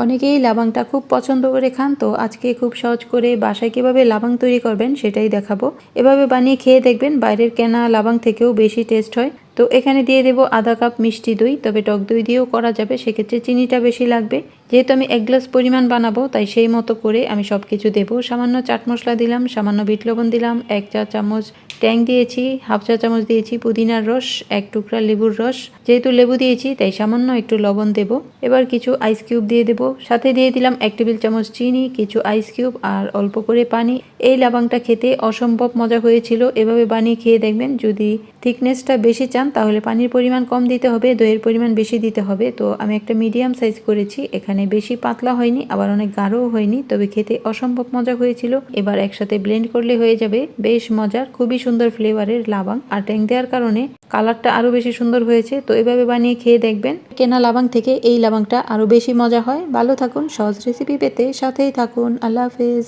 অনেকেই লাবাংটা খুব পছন্দ করে খান, তো আজকে খুব সহজ করে বাসায় কিভাবে লাবাং তৈরি করবেন সেটাই দেখাবো। এভাবে বানিয়ে খেয়ে দেখবেন, বাইরের কেনা লাবাং থেকেও বেশি টেস্ট হয়। তো এখানে দিয়ে দেবো আধা কাপ মিষ্টি দই, তবে টক দই দিয়েও করা যাবে, সেক্ষেত্রে চিনিটা বেশি লাগবে। যেহেতু আমি 1 গ্লাস পরিমাণ বানাবো, তাই সেই মতো করে আমি সব কিছু দেবো। সামান্য চাট মশলা দিলাম, সামান্য বিট লবণ দিলাম, 1 চা চামচ ট্যাং দিয়েছি, হাফ চা চামচ দিয়েছি পুদিনার রস, 1 টুকরা লেবুর রস। যেহেতু লেবু দিয়েছি তাই সামান্য একটু লবণ দেব। এবার কিছু আইস কিউব দিয়ে দেব, সাথে দিয়ে দিলাম 1 টেবিল চামচ চিনি, কিছু আইস কিউব আর অল্প করে পানি। এই লাবাংটা খেতে অসম্ভব মজা হয়েছিল, এভাবে বানিয়ে খেয়ে দেখবেন। যদি থিকনেসটা বেশি চান তাহলে পানির পরিমাণ কম দিতে হবে, দইয়ের পরিমাণ বেশি দিতে হবে। তো আমি একটা মিডিয়াম সাইজ করেছি, এখানে বেশি পাতলা হয়নি আবার অনেক গাঢ়ও হয়নি, তবে খেতে অসম্ভব মজা হয়েছিল। এবার একসাথে ব্লেন্ড করলে হয়ে যাবে বেশ মজার, খুবই সুন্দর ফ্লেভারের লাবাং। আর ট্যাং দেওয়ার কারণে কালারটা আরো বেশি সুন্দর হয়েছে। তো এভাবে বানিয়ে খেয়ে দেখবেন, কেনা লাবাং থেকে এই লাবাংটা আরো বেশি মজা হয়। ভালো থাকুন, সহজ রেসিপি পেতে সাথেই থাকুন। আল্লাহ হাফেজ।